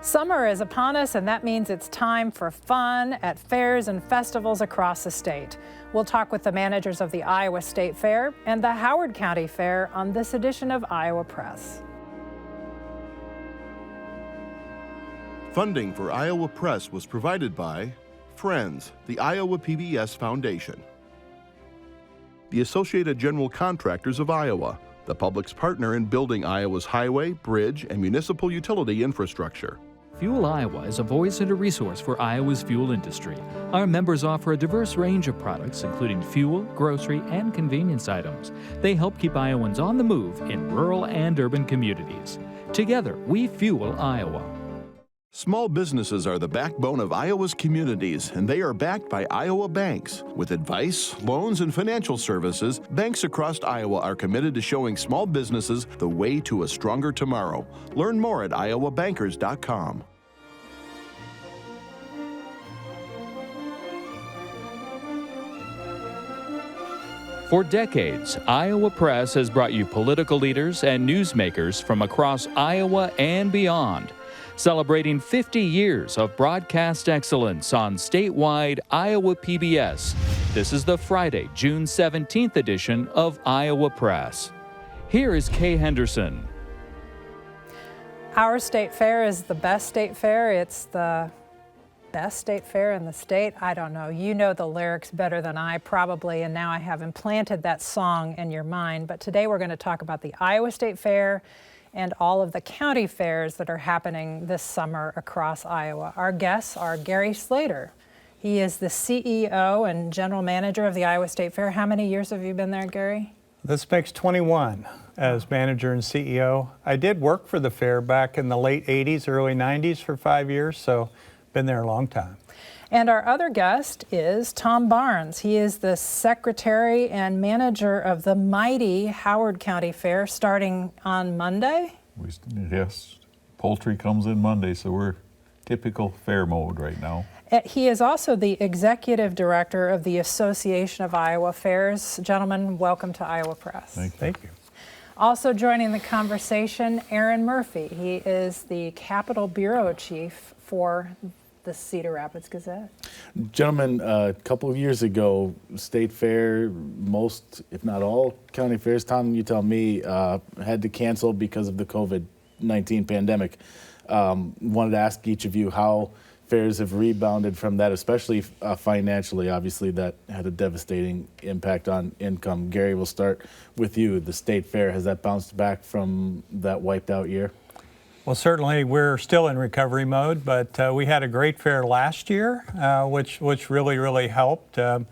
Summer is upon us, and that means it's time for fun at fairs and festivals across the state. We'll talk with the managers of the Iowa State Fair and the Howard County Fair on this edition of Iowa Press. Funding for Iowa Press was provided by Friends, the Iowa PBS Foundation, the Associated General Contractors of Iowa, the public's partner in building Iowa's highway, bridge, and municipal utility infrastructure. Fuel Iowa is a voice and a resource for Iowa's fuel industry. Our members offer a diverse range of products, including fuel, grocery, and convenience items. They help keep Iowans on the move in rural and urban communities. Together, we fuel Iowa. Small businesses are the backbone of Iowa's communities, and they are backed by Iowa banks. With advice, loans, and financial services, banks across Iowa are committed to showing small businesses the way to a stronger tomorrow. Learn more at iowabankers.com. For decades, Iowa Press has brought you political leaders and newsmakers from across Iowa and beyond, celebrating 50 years of broadcast excellence on statewide Iowa PBS. This is the Friday, June 17th edition of Iowa Press. Here is Kay Henderson. Our state fair is the best state fair. It's the best state fair in the state. I don't know. You know the lyrics better than I probably, and now I have implanted that song in your mind. But today we're going to talk about the Iowa State Fair and all of the county fairs that are happening this summer across Iowa. Our guests are Gary Slater. He is the CEO and general manager of the Iowa State Fair. How many years have you been there, Gary? This makes 21 as manager and CEO. I did work for the fair back in the late 80s, early 90s for 5 years, so been there a long time. And our other guest is Tom Barnes. He is the secretary and manager of the mighty Howard County Fair starting on Monday. Yes, poultry comes in Monday, so we're typical fair mode right now. He is also the executive director of the Association of Iowa Fairs. Gentlemen, welcome to Iowa Press. Thank you. Also joining the conversation, Erin Murphy. He is the Capital Bureau Chief for the Cedar Rapids Gazette. Gentlemen, a couple of years ago, State Fair, most, if not all, county fairs, Tom, you tell me, had to cancel because of the COVID-19 pandemic. Wanted to ask each of you how fairs have rebounded from that, especially financially. Obviously, that had a devastating impact on income. Gary, we'll start with you. The State Fair, has that bounced back from that wiped out year? Well, certainly we're still in recovery mode, but we had a great fair last year, which really helped. I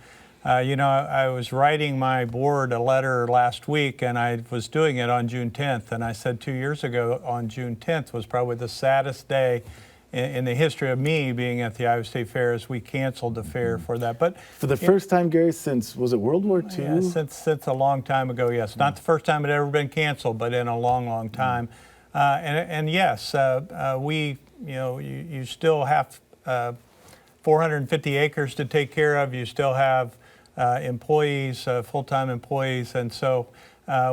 was writing my board a letter last week, and I was doing it on June 10th, and I said 2 years ago on June 10th was probably the saddest day in the history of me being at the Iowa State Fair, as we canceled the fair for that. But for the first time, Gary, since, was it World War II? Yeah, since a long time ago, yes. Not the first time it had ever been canceled, but in a long time. And yes, you still have 450 acres to take care of. You still have employees, full-time employees, and so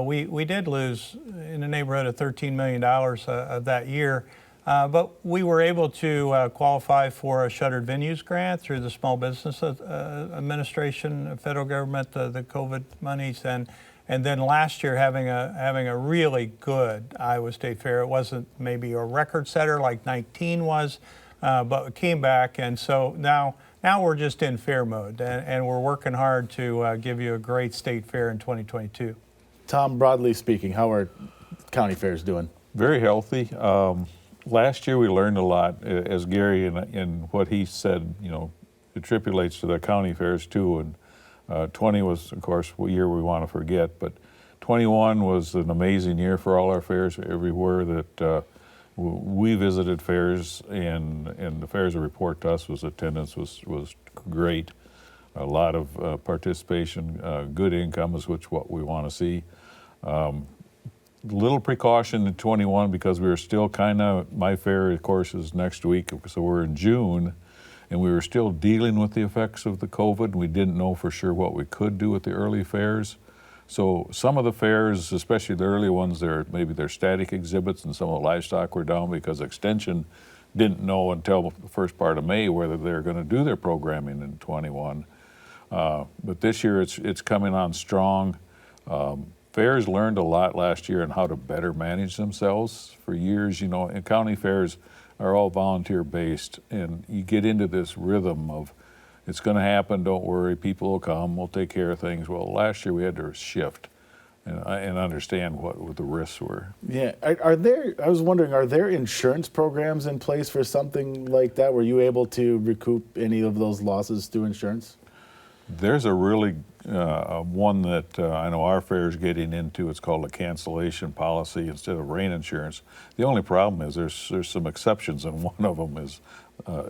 we did lose in the neighborhood of $13 million of that year. But we were able to qualify for a shuttered venues grant through the Small Business Administration, federal government, the COVID monies, and then last year having a really good Iowa State Fair. It wasn't maybe a record setter like 19 was, but it came back, and so now we're just in fair mode, and we're working hard to give you a great state fair in 2022. Tom, broadly speaking, how are county fairs doing? Very healthy. Last year we learned a lot, as Gary in what he said, attributes to the county fairs too, and 20 was, of course, a year we want to forget, but 21 was an amazing year for all our fairs everywhere that we visited fairs, and the fairs report to us was attendance was great. A lot of participation, good income is what we want to see. Little precaution in 21 because we were still my fair, of course, is next week, so we're in June, and we were still dealing with the effects of the COVID, and we didn't know for sure what we could do with the early fairs. So some of the fairs, especially the early ones, maybe they're static exhibits, and some of the livestock were down because Extension didn't know until the first part of May whether they're going to do their programming in 21. But this year it's coming on strong. Fairs learned a lot last year on how to better manage themselves. For years, and county fairs are all volunteer based, and you get into this rhythm of it's going to happen, don't worry, people will come, we'll take care of things. Well, last year we had to shift and understand what the risks were. Yeah, I was wondering, are there insurance programs in place for something like that? Were you able to recoup any of those losses through insurance? There's a really one that I know our fair is getting into. It's called a cancellation policy instead of rain insurance. The only problem is there's some exceptions, and one of them is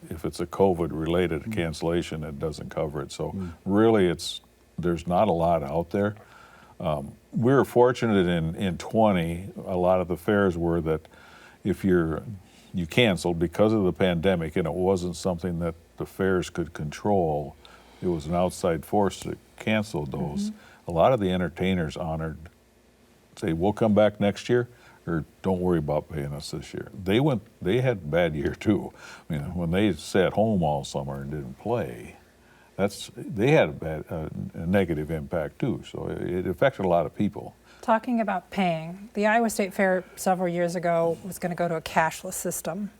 if it's a COVID-related cancellation, it doesn't cover it. So really, there's not a lot out there. We were fortunate in 20. A lot of the fairs were that if you canceled because of the pandemic, and it wasn't something that the fairs could control. It was an outside force that canceled those. A lot of the entertainers say, we'll come back next year, or don't worry about paying us this year. They had a bad year too. I mean, when they sat home all summer and didn't play, they had a negative impact too. So it affected a lot of people. Talking about paying, the Iowa State Fair several years ago was going to go to a cashless system,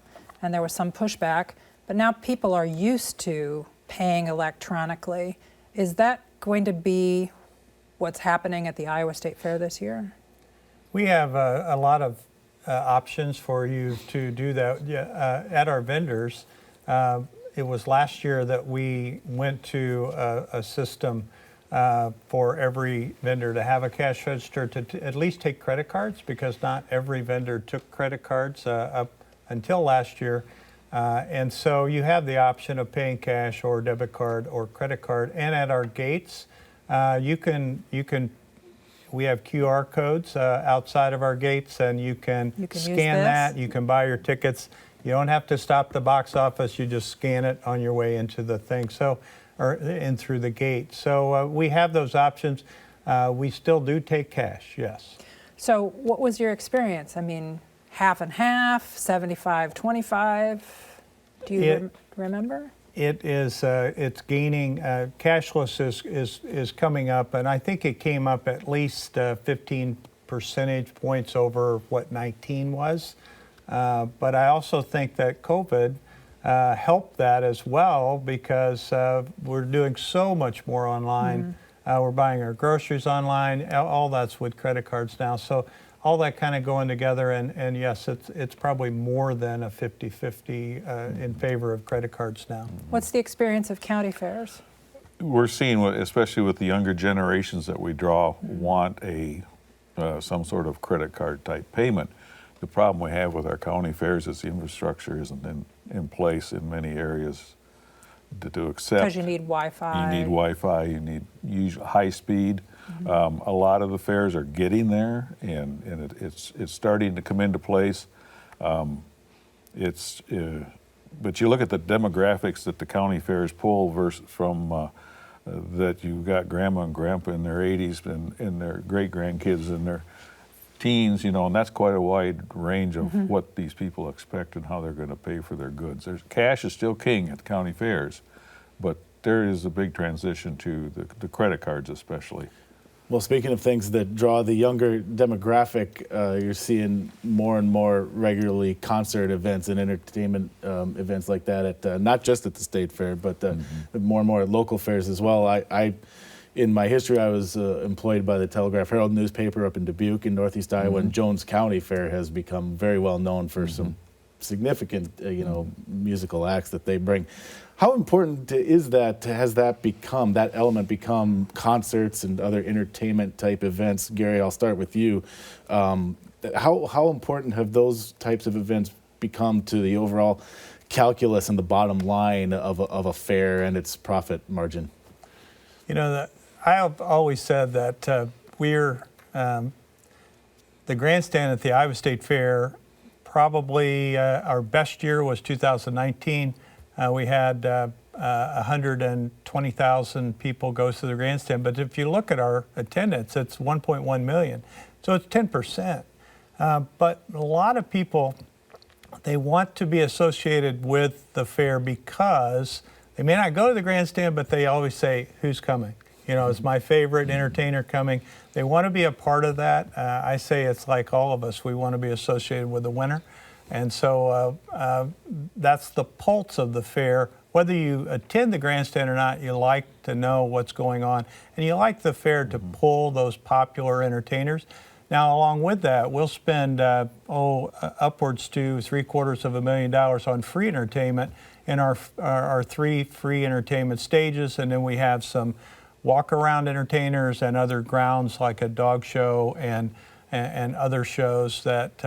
and there was some pushback, but now people are used to paying electronically. Is that going to be what's happening at the Iowa State Fair this year? We have a lot of options for you to do that. At our vendors, it was last year that we went to a system for every vendor to have a cash register to at least take credit cards, because not every vendor took credit cards up until last year. And so you have the option of paying cash or debit card or credit card. And at our gates, we have QR codes outside of our gates, and you can scan that. You can buy your tickets. You don't have to stop the box office. You just scan it on your way into the thing, or in through the gate. So we have those options. We still do take cash, yes. So what was your experience? I mean, half and half, 75-25. Do you remember? It is. It's gaining. Cashless is coming up, and I think it came up at least 15 percentage points over what 19 was. But I also think that COVID helped that as well, because we're doing so much more online. We're buying our groceries online. All that's with credit cards now. So all that kind of going together, and yes, it's probably more than a 50-50 in favor of credit cards now. What's the experience of county fairs? We're seeing, especially with the younger generations that we draw, want some sort of credit card type payment. The problem we have with our county fairs is the infrastructure isn't in place in many areas to accept. Because you need Wi-Fi. You need Wi-Fi. You need high speed. A lot of the fairs are getting there, and it's starting to come into place. But you look at the demographics that the county fairs pull from that you've got grandma and grandpa in their 80s and their great grandkids in their teens, and that's quite a wide range of what these people expect and how they're going to pay for their goods. Cash is still king at the county fairs, but there is a big transition to the credit cards especially. Well, speaking of things that draw the younger demographic, you're seeing more and more regularly concert events and entertainment events like that at not just at the state fair, but more and more at local fairs as well. In my history, I was employed by the Telegraph Herald newspaper up in Dubuque in Northeast Iowa, and Jones County Fair has become very well known for some significant, musical acts that they bring. How important is that? Has that element become concerts and other entertainment type events? Gary, I'll start with you. How important have those types of events become to the overall calculus and the bottom line of a fair and its profit margin? I have always said that we're the Grandstand at the Iowa State Fair. Probably our best year was 2019. We had 120,000 people go to the Grandstand. But if you look at our attendance, it's 1.1 million. So it's 10%. But a lot of people they want to be associated with the fair because they may not go to the grandstand, but they always say, who's coming? You know, it's my favorite entertainer coming. They want to be a part of that. I say it's like all of us. We want to be associated with the winner. And so that's the pulse of the fair. Whether you attend the grandstand or not, you like to know what's going on. And you like the fair to pull those popular entertainers. Now, along with that, we'll spend upwards to $750,000 on free entertainment in our 3 free entertainment stages. And then we have some walk-around entertainers and other grounds like a dog show and other shows that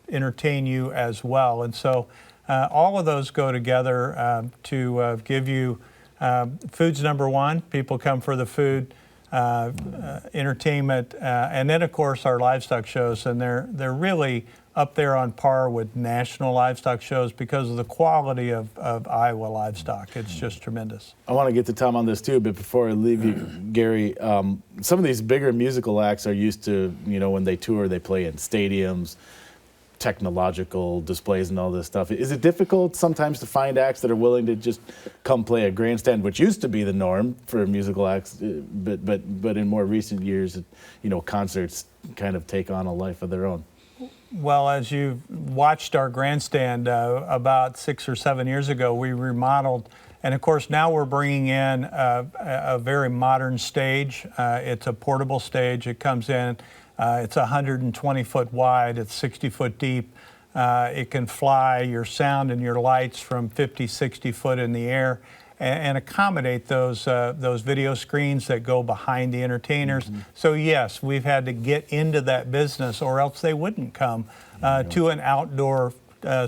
entertain you as well. And so all of those go together to give you food's number one. People come for the food, entertainment, and then of course our livestock shows, and they're really up there on par with national livestock shows because of the quality of Iowa livestock. It's just tremendous. I want to get to Tom on this too, but before I leave you, Gary, some of these bigger musical acts are used to, you know, when they tour, they play in stadiums, technological displays and all this stuff. Is it difficult sometimes to find acts that are willing to just come play a grandstand, which used to be the norm for musical acts, but in more recent years, you know, concerts kind of take on a life of their own? Well, as you watched our grandstand about 6 or 7 years ago, we remodeled, and of course now we're bringing in a very modern stage. It's a portable stage. It comes in, it's 120 foot wide, it's 60 foot deep. It can fly your sound and your lights from 50, 60 foot in the air and accommodate those video screens that go behind the entertainers. Mm-hmm. So yes, we've had to get into that business or else they wouldn't come to an outdoor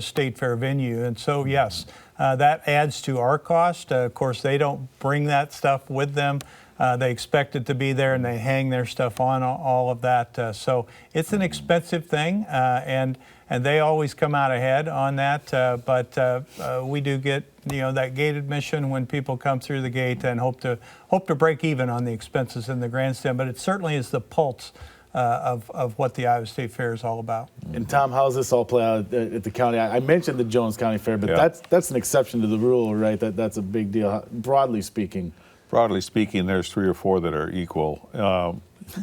state fair venue. And so yes, that adds to our cost. Of course, they don't bring that stuff with them. They expect it to be there and they hang their stuff on all of that. So it's an expensive thing and they always come out ahead on that. But we do get, you know, that gate admission when people come through the gate and hope to break even on the expenses in the grandstand. But it certainly is the pulse of what the Iowa State Fair is all about. And Tom, how does this all play out at the county? I mentioned the Jones County Fair, but that's an exception to the rule, right? That's a big deal, broadly speaking. Broadly speaking, there's 3 or 4 that are equal.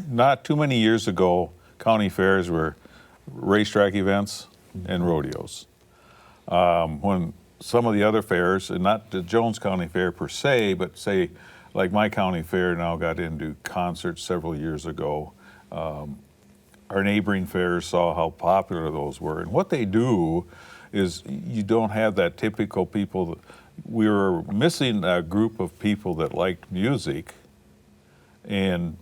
Not too many years ago, county fairs were racetrack events and rodeos. When some of the other fairs, and not the Jones County Fair per se, but say like my county fair now got into concerts several years ago. Our neighboring fairs saw how popular those were. And what they do is you don't have that typical people. We were missing a group of people that liked music, and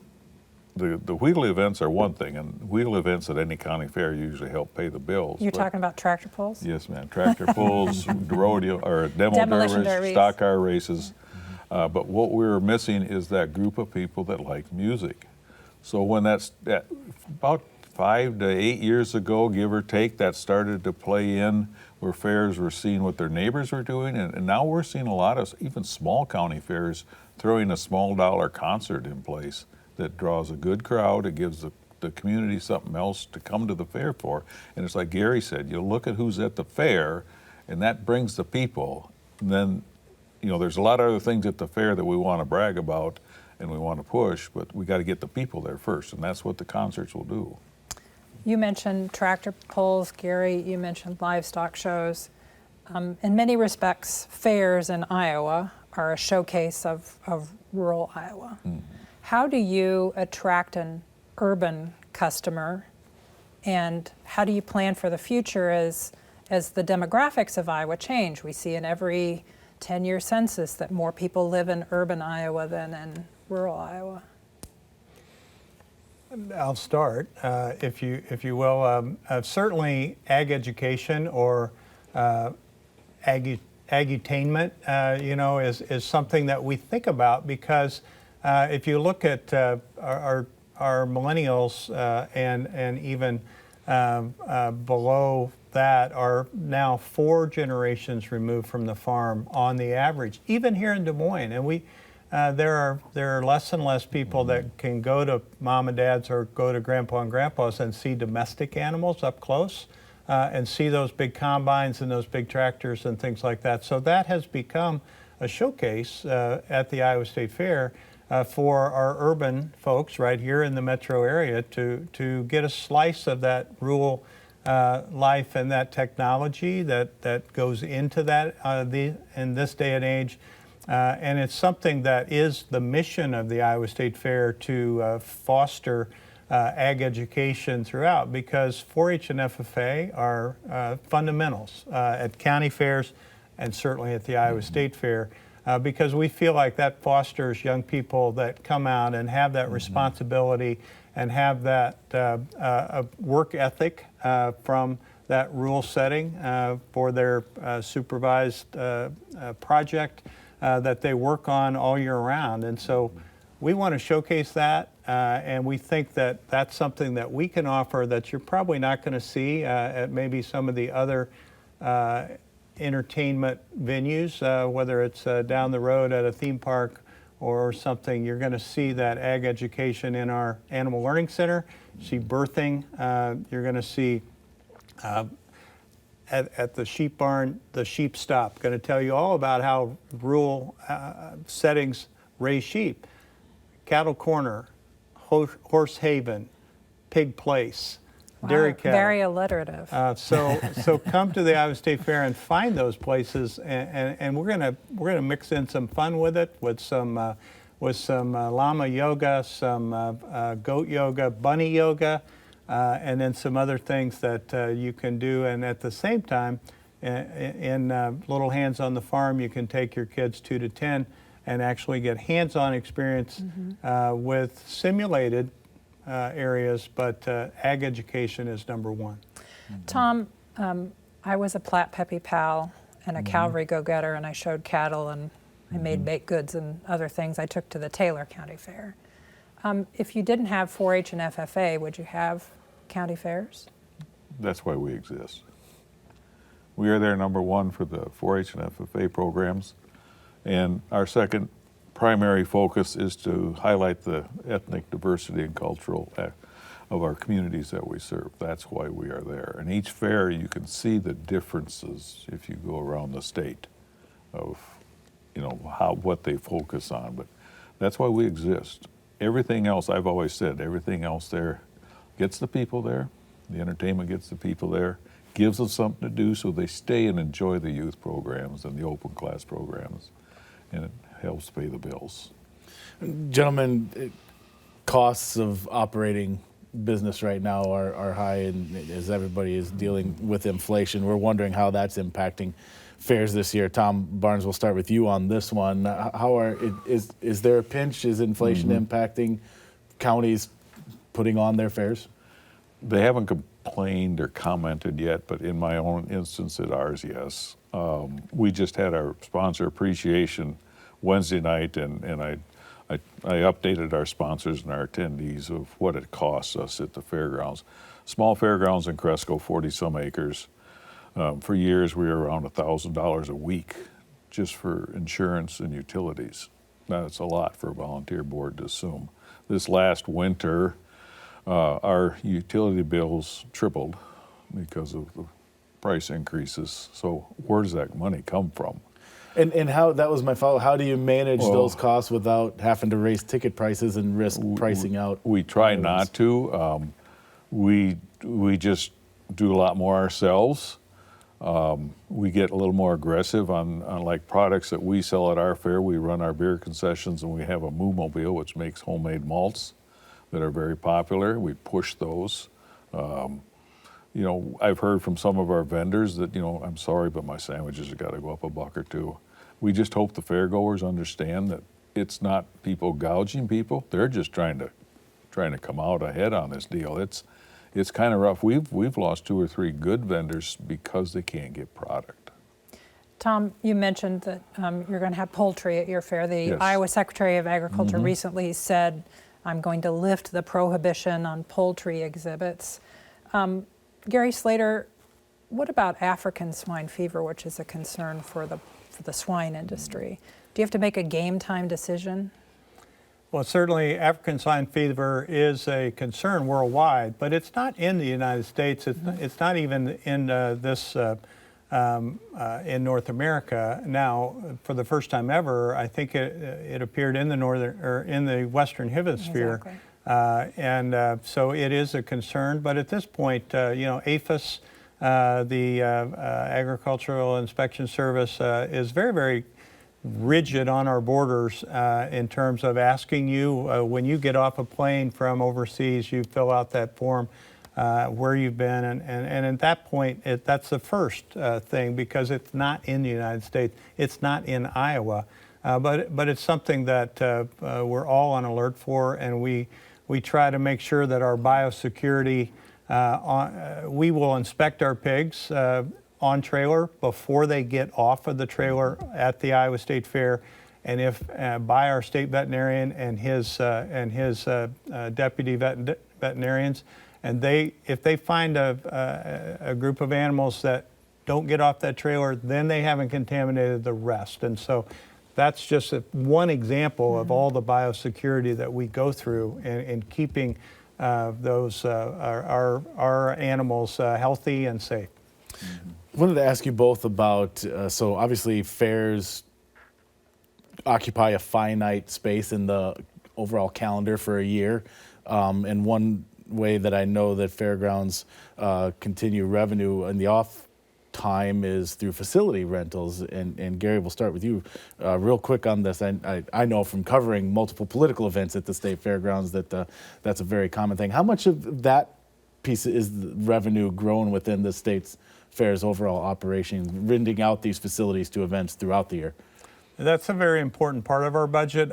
the wheel events are one thing, and wheel events at any county fair usually help pay the bills. You're talking about tractor pulls? Yes, ma'am. Tractor pulls, rodeo or demolition derbies, stock car races. But what we were missing is that group of people that like music. So when that's about 5 to 8 years ago, give or take, that started to play in where fairs were seeing what their neighbors were doing. And now we're seeing a lot of even small county fairs throwing a small dollar concert in place that draws a good crowd. It gives the community something else to come to the fair for. And it's like Gary said, you look at who's at the fair, and that brings the people. And then, you know, there's a lot of other things at the fair that we want to brag about and we want to push, but we got to get the people there first, and that's what the concerts will do. You mentioned tractor pulls, Gary. You mentioned livestock shows. In many respects, fairs in Iowa are a showcase of rural Iowa. Mm-hmm. How do you attract an urban customer, and how do you plan for the future as the demographics of Iowa change? We see in every 10-year census that more people live in urban Iowa than in rural Iowa. I'll start, if you will. Certainly, ag education or agutainment, is something that we think about because if you look at our millennials and even below that are now 4 generations removed from the farm on the average, even here in Des Moines, and there are less and less people that can go to mom and dad's or go to grandpa and grandpa's and see domestic animals up close. and see those big combines and those big tractors and things like that. So that has become a showcase at the Iowa State Fair for our urban folks right here in the metro area to get a slice of that rural life and that technology that goes into that in this day and age. And it's something that is the mission of the Iowa State Fair to foster ag education throughout, because 4-H and FFA are fundamentals at county fairs and certainly at the Iowa State Fair, because we feel like that fosters young people that come out and have that responsibility and have that work ethic from that rural setting for their supervised project that they work on all year round. And so we want to showcase that, and we think that that's something that we can offer that you're probably not going to see at maybe some of the other entertainment venues, whether it's down the road at a theme park or something. You're going to see that ag education in our Animal Learning Center, see birthing, you're going to see at the sheep barn, the sheep stop, going to tell you all about how rural settings raise sheep. Cattle Corner, Horse Haven, Pig Place, dairy cattle. Very alliterative. So come to the Iowa State Fair and find those places, and we're gonna mix in some fun with it, with some llama yoga, some goat yoga, bunny yoga, and then some other things that you can do. And at the same time, in Little Hands on the Farm, you can take your kids 2 to 10 and actually get hands-on experience with simulated areas, but ag education is number one. Tom, I was a Platte Peppy pal and a Calvary go-getter, and I showed cattle and I made baked goods and other things I took to the Taylor County Fair. If you didn't have 4-H and FFA, would you have county fairs? That's why we exist. We are there number one for the 4-H and FFA programs. And our second primary focus is to highlight the ethnic diversity and cultural of our communities that we serve. That's why we are there. And each fair, you can see the differences if you go around the state of, what they focus on. But that's why we exist. Everything else, I've always said, everything else there gets the people there. The entertainment gets the people there, gives them something to do so they stay and enjoy the youth programs and the open class programs. And it helps pay the bills. Gentlemen, costs of operating business right now are high, and as everybody is dealing with inflation, we're wondering how that's impacting fairs this year. Tom Barnes, we'll start with you on this one. Is there a pinch? Is inflation impacting counties putting on their fairs? They haven't complained or commented yet, but in my own instance at ours, yes. We just had our sponsor appreciation Wednesday night, and I updated our sponsors and our attendees of what it costs us at the fairgrounds. Small fairgrounds in Cresco, 40-some acres. For years, we were around $1,000 a week just for insurance and utilities. That's a lot for a volunteer board to assume. This last winter, our utility bills tripled because of the price increases. So where does that money come from? And how, that was my follow, how do you manage those costs without having to raise ticket prices and risk pricing out? We try not to. We just do a lot more ourselves. We get a little more aggressive on like products that we sell at our fair. We run our beer concessions, and we have a Moo-mobile, which makes homemade malts that are very popular. We push those. I've heard from some of our vendors that, I'm sorry, but my sandwiches have got to go up $1 or $2. We just hope the fairgoers understand that it's not people gouging people. They're just trying to come out ahead on this deal. It's kind of rough. We've lost 2 or 3 good vendors because they can't get product. Tom, you mentioned that you're going to have poultry at your fair. The Yes. Iowa Secretary of Agriculture recently said, I'm going to lift the prohibition on poultry exhibits. Gary Slater, what about African swine fever, which is a concern for the swine industry? Do you have to make a game time decision? Well, certainly African swine fever is a concern worldwide, but it's not in the United States. It's not even in in North America now. For the first time ever, I think it appeared in the Western Hemisphere, Exactly. So it is a concern. But at this point, APHIS, the Agricultural Inspection Service, is very, very rigid on our borders in terms of asking you when you get off a plane from overseas, you fill out that form where you've been, and at that point, that's the first thing, because it's not in the United States, it's not in Iowa, but it's something that we're all on alert for, and we try to make sure that our biosecurity, we will inspect our pigs on trailer before they get off of the trailer at the Iowa State Fair, and if by our state veterinarian and his deputy veterinarians, and if they find a group of animals that don't get off that trailer, then they haven't contaminated the rest. And so that's just one example of all the biosecurity that we go through in keeping our animals healthy and safe. I wanted to ask you both about, so obviously fairs occupy a finite space in the overall calendar for a year. And one way that I know that fairgrounds continue revenue in the off time is through facility rentals. And Gary, we'll start with you real quick on this. I know from covering multiple political events at the state fairgrounds that that's a very common thing. How much of that piece is the revenue grown within the state's fair's overall operation, renting out these facilities to events throughout the year? That's a very important part of our budget.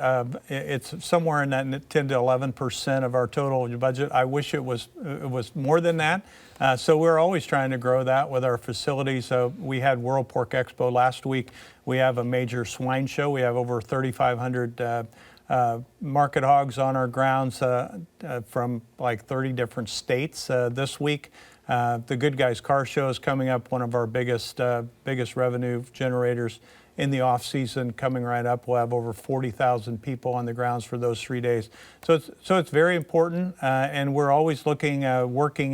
It's somewhere in that 10 to 11% of our total budget. I wish it was more than that. So we're always trying to grow that with our facilities. We had World Pork Expo last week. We have a major swine show. We have over 3,500 market hogs on our grounds from like 30 different states this week. The Good Guys Car Show is coming up, one of our biggest revenue generators in the off season coming right up. We'll have over 40,000 people on the grounds for those 3 days. So it's very important, and we're always looking, working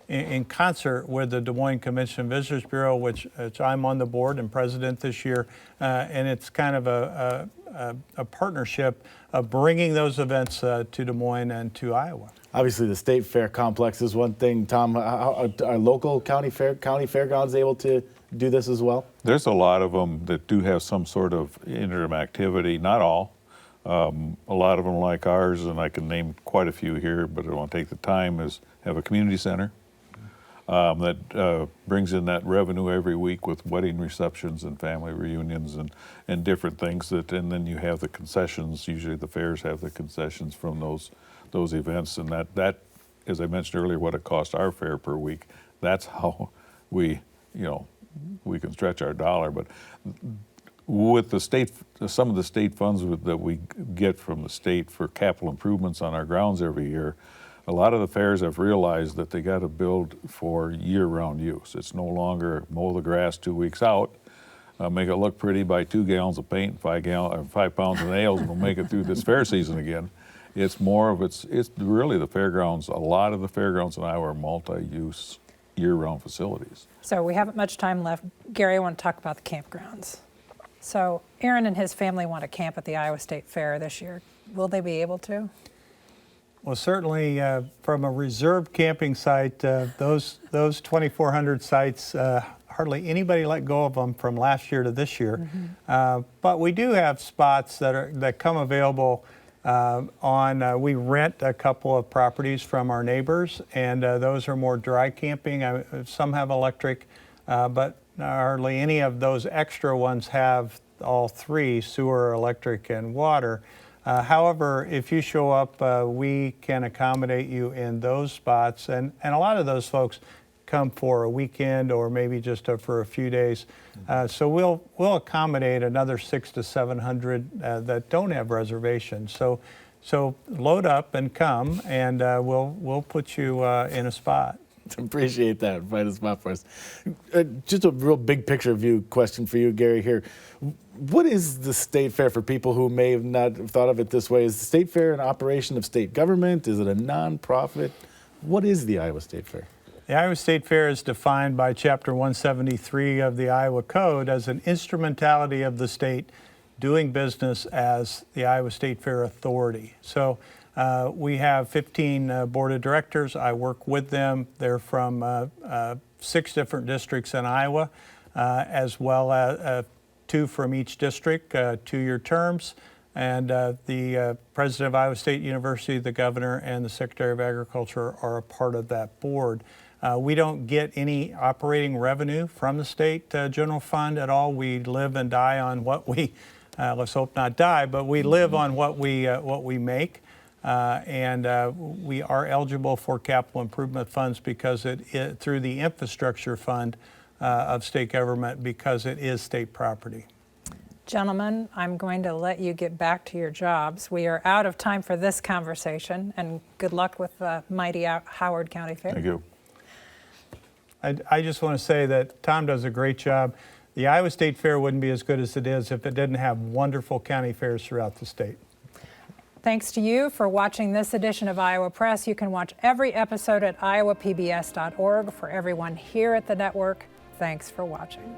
in concert with the Des Moines Convention and Visitors Bureau, which I'm on the board and president this year, and it's kind of a partnership of bringing those events to Des Moines and to Iowa. Obviously, the state fair complex is one thing. Tom, are local county fairgrounds able to do this as well? There's a lot of them that do have some sort of interim activity, not all. A lot of them like ours, and I can name quite a few here, but I won't take the time, have a community center that brings in that revenue every week with wedding receptions and family reunions and different things. And then you have the concessions. Usually the fairs have the concessions from those events, and that, as I mentioned earlier, what it costs our fair per week. That's how we can stretch our dollar. But with the state, some of the state funds that we get from the state for capital improvements on our grounds every year, a lot of the fairs have realized that they got to build for year-round use. It's no longer mow the grass 2 weeks out, make it look pretty, buy 2 gallons of paint, 5 pounds of nails, and we'll make it through this fair season again. It's more of it's really the fairgrounds. A lot of the fairgrounds in Iowa are multi-use, year-round facilities. So we haven't much time left. Gary, I want to talk about the campgrounds. So Erin and his family want to camp at the Iowa State Fair this year. Will they be able to? Well, certainly from a reserved camping site, those 2,400 sites, hardly anybody let go of them from last year to this year. Mm-hmm. But we do have spots that come available we rent a couple of properties from our neighbors, and those are more dry camping. Some have electric, but hardly any of those extra ones have all three: sewer, electric, and water. However, if you show up, we can accommodate you in those spots, and a lot of those folks come for a weekend or maybe just for a few days. So we'll accommodate another 600 to 700 that don't have reservations. So load up and come, and we'll put you in a spot. Appreciate that. Find a spot for us. Just a real big picture view question for you, Gary, here. What is the State Fair for people who may have not thought of it this way? Is the State Fair an operation of state government? Is it a nonprofit? What is the Iowa State Fair? The Iowa State Fair is defined by Chapter 173 of the Iowa Code as an instrumentality of the state doing business as the Iowa State Fair Authority. So we have 15 board of directors. I work with them. They're from 6 different districts in Iowa, as well as 2 from each district, 2-year terms. And the president of Iowa State University, the governor, and the secretary of agriculture are a part of that board. We don't get any operating revenue from the state general fund at all. We live and die on what we, let's hope not die, but we live on what we make. And we are eligible for capital improvement funds because it through the infrastructure fund of state government, because it is state property. Gentlemen, I'm going to let you get back to your jobs. We are out of time for this conversation, and good luck with the mighty Howard County Fair. Thank you. I just want to say that Tom does a great job. The Iowa State Fair wouldn't be as good as it is if it didn't have wonderful county fairs throughout the state. Thanks to you for watching this edition of Iowa Press. You can watch every episode at iowapbs.org. For everyone here at the network, thanks for watching.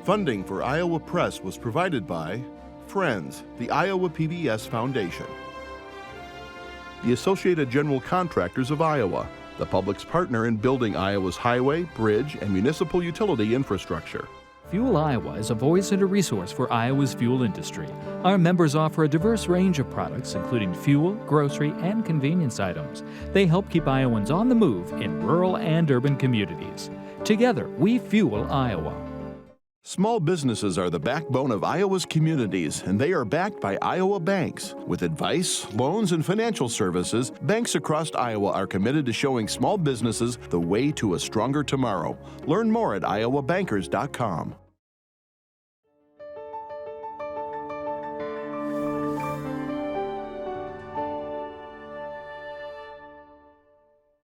Funding for Iowa Press was provided by Friends, the Iowa PBS Foundation, the Associated General Contractors of Iowa, the public's partner in building Iowa's highway, bridge, and municipal utility infrastructure. Fuel Iowa is a voice and a resource for Iowa's fuel industry. Our members offer a diverse range of products, including fuel, grocery, and convenience items. They help keep Iowans on the move in rural and urban communities. Together, we fuel Iowa. Small businesses are the backbone of Iowa's communities, and they are backed by Iowa banks. With advice, loans, and financial services, banks across Iowa are committed to showing small businesses the way to a stronger tomorrow. Learn more at iowabankers.com.